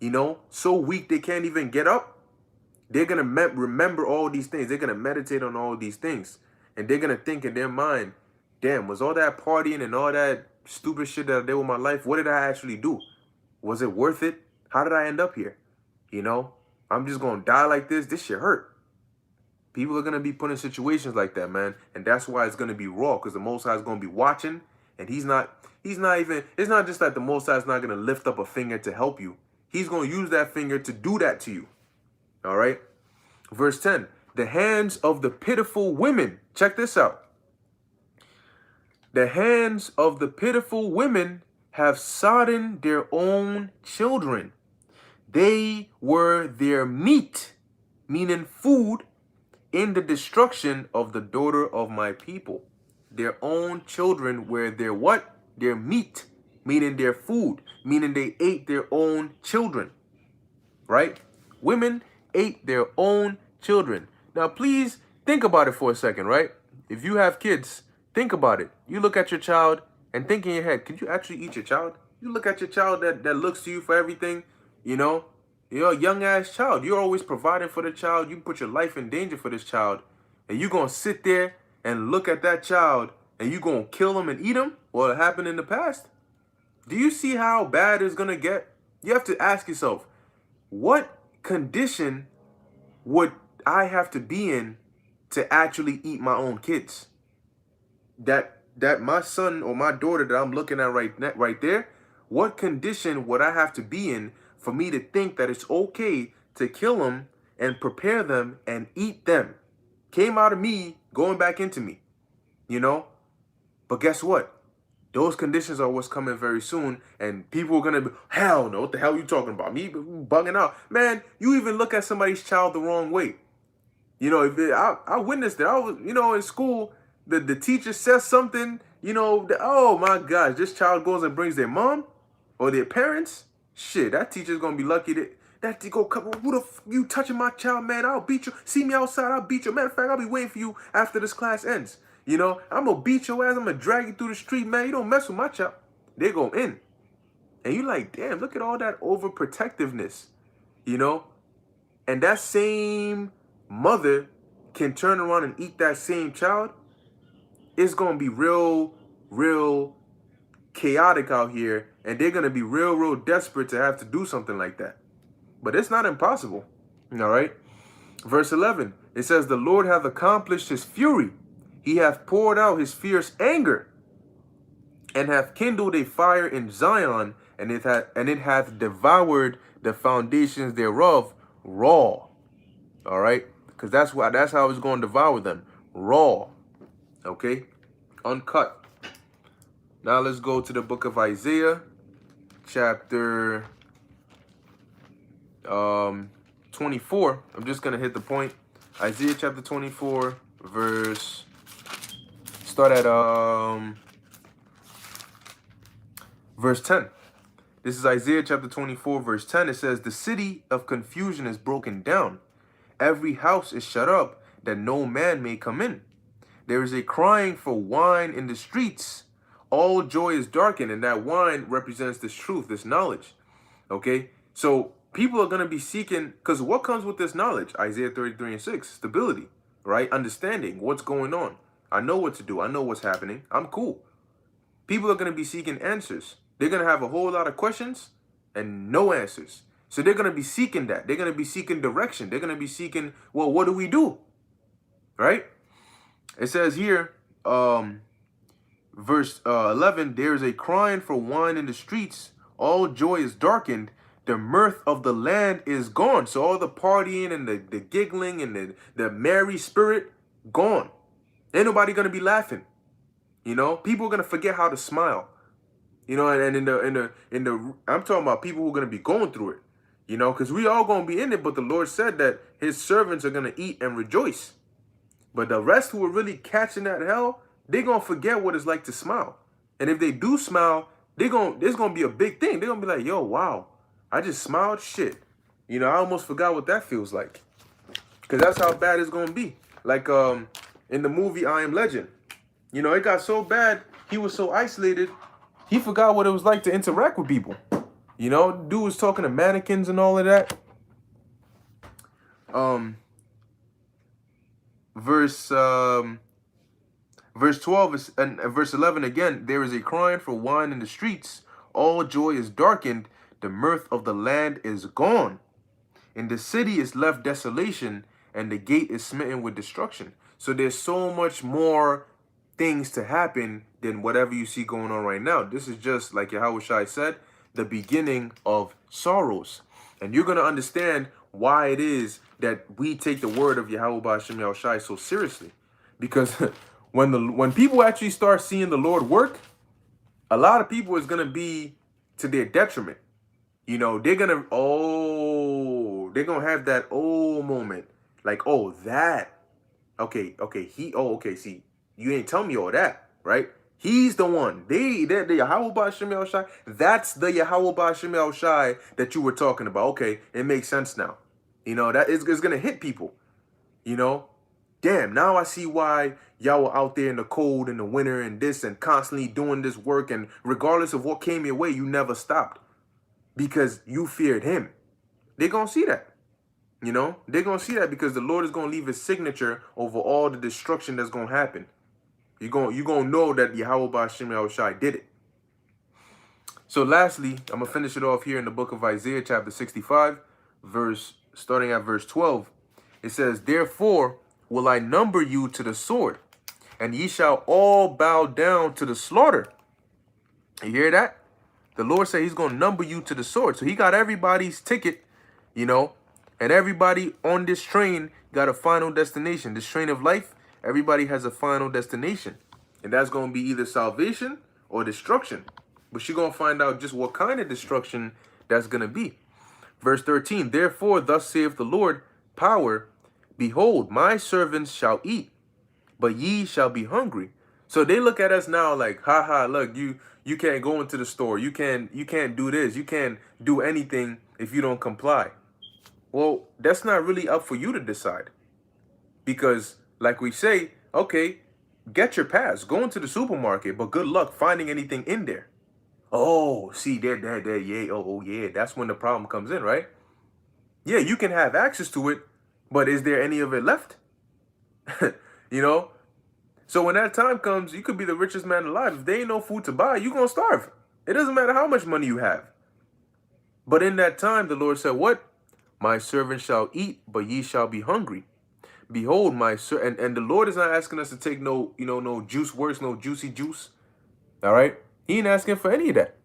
you know, so weak they can't even get up, they're going to remember all these things. They're going to meditate on all these things. And they're going to think in their mind, damn, was all that partying and all that stupid shit that I did with my life, what did I actually do? Was it worth it? How did I end up here? You know, I'm just going to die like this. This shit hurt. People are going to be put in situations like that, man. And that's why it's going to be raw, because the Most High is going to be watching. And he's not even, it's not just that the Most High is not going to lift up a finger to help you. He's going to use that finger to do that to you. All right. Verse 10, the hands of the pitiful women. Check this out. The hands of the pitiful women have sodden their own children. They were their meat, meaning food, in the destruction of the daughter of my people. their own children were their what? Their meat, meaning their food, meaning they ate their own children, right? Women ate their own children. Now, please think about it for a second, right? If you have kids, think about it. You look at your child and think in your head, could you actually eat your child? You look at your child that looks to you for everything, you know? You're a young ass child. You're always providing for the child. You put your life in danger for this child. And you're going to sit there and look at that child and you're going to kill him and eat him? Well, it happened in the past. Do you see how bad it's going to get? You have to ask yourself, what condition would I have to be in to actually eat my own kids? That my son or my daughter that I'm looking at right there, what condition would I have to be in for me to think that it's okay to kill them and prepare them and eat them? Came out of me, going back into me, you know? But guess what? Those conditions are what's coming very soon, and people are gonna be, hell no, what the hell are you talking about? Me bugging out. Man, you even look at somebody's child the wrong way. You know, I witnessed it. I was, in school, the teacher says something, oh my gosh, this child goes and brings their mom or their parents. Shit, that teacher's gonna be lucky that go come. Who the you touching my child, man? I'll beat you. See me outside, I'll beat you. Matter of fact, I'll be waiting for you after this class ends. I'm gonna beat your ass. I'm gonna drag you through the street, man. You don't mess with my child. They go in, and you like, damn, look at all that overprotectiveness, and that same mother can turn around and eat that same child. It's gonna be real chaotic out here, and they're gonna be real desperate to have to do something like that. But it's not impossible. All right. Verse 11, it says, the Lord hath accomplished his fury. He hath poured out his fierce anger, and hath kindled a fire in Zion, and it hath devoured the foundations thereof raw. All right, because that's how it's going to devour them, raw. Okay, uncut. Now let's go to the book of Isaiah, chapter 24. I'm just gonna hit the point. Isaiah chapter 24, start at verse 10. This is Isaiah chapter 24, verse 10. It says, the city of confusion is broken down. Every house is shut up, that no man may come in. There is a crying for wine in the streets. All joy is darkened, and that wine represents this truth, this knowledge. Okay? So people are going to be seeking, because what comes with this knowledge? Isaiah 33:6, stability, right? Understanding what's going on. I know what to do. I know what's happening. I'm cool. People are going to be seeking answers. They're going to have a whole lot of questions and no answers. So they're going to be seeking that. They're going to be seeking direction. They're going to be seeking, well, what do we do? Right? It says here, verse 11, there is a crying for wine in the streets. All joy is darkened. The mirth of the land is gone. So all the partying and the giggling and the merry spirit, gone. Ain't nobody going to be laughing. People are going to forget how to smile. And in the I'm talking about people who are going to be going through it. Because we all going to be in it, but the Lord said that his servants are going to eat and rejoice. But the rest who are really catching that hell, they're going to forget what it's like to smile. And if they do smile, there's going to be a big thing. They're going to be like, yo, wow, I just smiled, shit. I almost forgot what that feels like. Because that's how bad it's going to be. Like in the movie I Am Legend. It got so bad, he was so isolated, he forgot what it was like to interact with people. Dude was talking to mannequins and all of that. Verse 12 is, and verse 11 again, there is a crying for wine in the streets. All joy is darkened. The mirth of the land is gone. In the city is left desolation, and the gate is smitten with destruction. So there's so much more things to happen than whatever you see going on right now. This is just, like Yahushua said, the beginning of sorrows. And you're going to understand why it is that we take the word of Yahweh Ba'ashem Yahushua so seriously. Because when people actually start seeing the Lord work, a lot of people is going to be to their detriment. They're going to, they're going to have that moment. Like, that. Okay, see, you ain't tell me all that. right? He's the one. They're the Yahweh Ba'Shem Yahushai. That's the Yahweh Ba'Shem Yahushai that you were talking about. Okay, it makes sense now. You know, that is going to hit people. You know, damn, now I see why y'all were out there in the cold in the winter and this and constantly doing this work. And regardless of what came your way, you never stopped because you feared him. They're going to see that. You know, they're going to see that because the Lord is going to leave his signature over all the destruction that's going to happen. You're going to know that Yahweh Ba'Shem Yahushai did it. So lastly, I'm going to finish it off here in the book of Isaiah chapter 65, starting at verse 12. It says, therefore will I number you to the sword, and ye shall all bow down to the slaughter. You hear that? The Lord said he's going to number you to the sword. So he got everybody's ticket, you know, and everybody on this train got a final destination. This train of life, everybody has a final destination. And that's going to be either salvation or destruction. But you're going to find out just what kind of destruction that's going to be. Verse 13, therefore, thus saith the Lord, power, behold, my servants shall eat, but ye shall be hungry. So they look at us now like, haha, look, you can't go into the store. You can't do this. You can't do anything if you don't comply. Well, that's not really up for you to decide. Because like we say, okay, get your pass, go into the supermarket, but good luck finding anything in there. Oh, see, there, yeah, oh, yeah, that's when the problem comes in, right? Yeah, you can have access to it, but is there any of it left? You know? So when that time comes, you could be the richest man alive. If there ain't no food to buy, you're going to starve. It doesn't matter how much money you have. But in that time, the Lord said, what? My servant shall eat, but ye shall be hungry. Behold, my servant, and the Lord is not asking us to take no, no juice works, no juicy juice. All right? He ain't asking for any of that.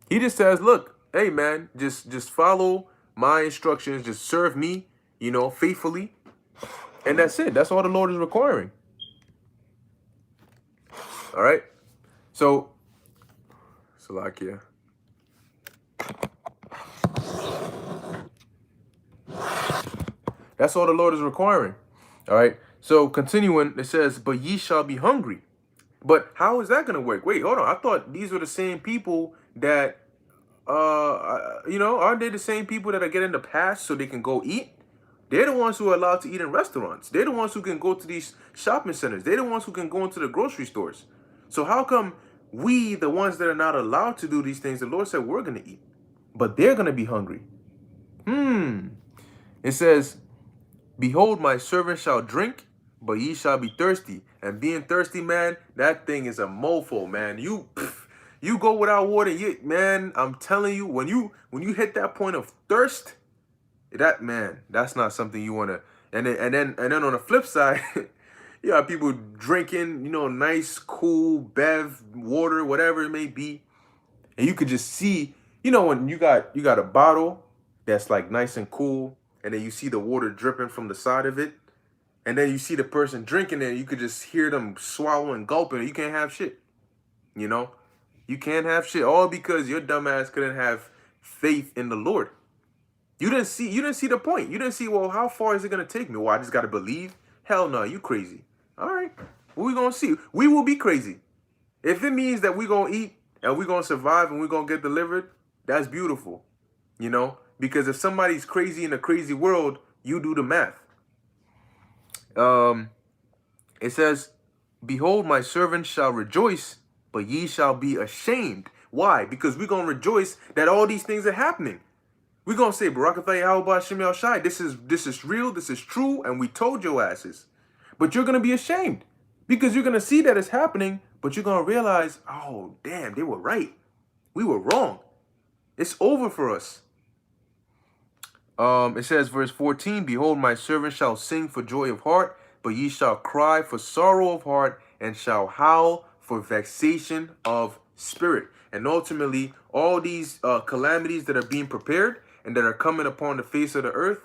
He just says, look, hey, man, just follow my instructions. Just serve me, faithfully. And that's it. That's all the Lord is requiring. All right? So, Salakia. That's all the Lord is requiring. All right? So, continuing, it says, but ye shall be hungry. But how is that going to work? Wait, hold on. I thought these were the same people that, aren't they the same people that are getting the pass so they can go eat? They're the ones who are allowed to eat in restaurants. They're the ones who can go to these shopping centers. They're the ones who can go into the grocery stores. So how come we, the ones that are not allowed to do these things, the Lord said we're going to eat, but they're going to be hungry? It says, behold, my servant shall drink, but ye shall be thirsty. And being thirsty, man, that thing is a mofo, man. You go without water, man, I'm telling you, when you hit that point of thirst, that's not something you want to. And then on the flip side, you have people drinking, nice, cool, bev, water, whatever it may be. And you could just see, when you got a bottle that's like nice and cool, and then you see the water dripping from the side of it, and then you see the person drinking it, you could just hear them swallowing, gulping, and you can't have shit. You can't have shit, all because your dumb ass couldn't have faith in the Lord. You didn't see the point. You didn't see, well, how far is it going to take me? Well, I just got to believe? Hell no, you crazy. All right, what we going to see? We will be crazy. If it means that we're going to eat and we're going to survive and we're going to get delivered, that's beautiful, because if somebody's crazy in a crazy world, you do the math. It says, behold, my servant shall rejoice, but ye shall be ashamed. Why? Because we're going to rejoice that all these things are happening. We're going to say, Barakatah Yahweh Ba'Shem Yahushai, this is real, this is true, and we told your asses. But you're going to be ashamed because you're going to see that it's happening, but you're going to realize, oh, damn, they were right. We were wrong. It's over for us. It says, verse 14, behold, my servant shall sing for joy of heart, but ye shall cry for sorrow of heart, and shall howl for vexation of spirit. And ultimately, all these calamities that are being prepared and that are coming upon the face of the earth,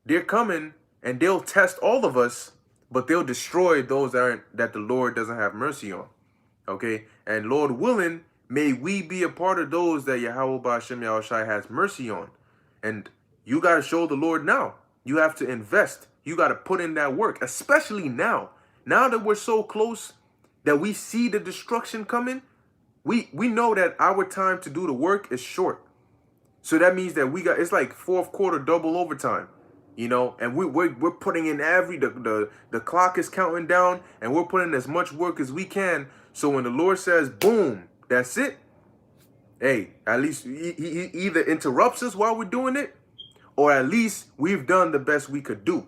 they're coming and they'll test all of us, but they'll destroy those that the Lord doesn't have mercy on. Okay? And Lord willing, may we be a part of those that Yahweh Ba'Shem Yahushai has mercy on. And you got to show the Lord now. You have to invest. You got to put in that work, especially now. Now that we're so close that we see the destruction coming, we know that our time to do the work is short. So that means that it's like fourth quarter double overtime, and we're putting in the clock is counting down, and we're putting as much work as we can. So when the Lord says, boom, that's it. Hey, at least he either interrupts us while we're doing it, or at least we've done the best we could do,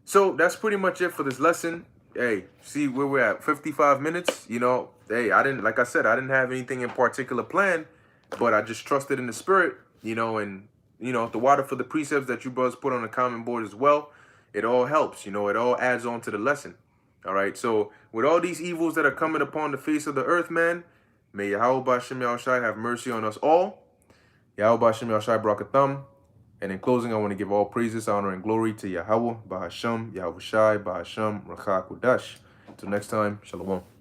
So that's pretty much it for this lesson. Hey, see where we're at, 55 minutes. Hey, like I said, I didn't have anything in particular planned, but I just trusted in the spirit, and, the water for the precepts that you brothers put on the comment board as well. It all helps, it all adds on to the lesson. All right. So with all these evils that are coming upon the face of the earth, man, may Yahweh B'Shem Yahushai have mercy on us all. Yahweh B'Shem Yahushai Brakatham. And in closing, I want to give all praises, honor, and glory to Yahweh B'Hashem Yahushai B'Hashem Rachak Udash. Until next time, Shalom.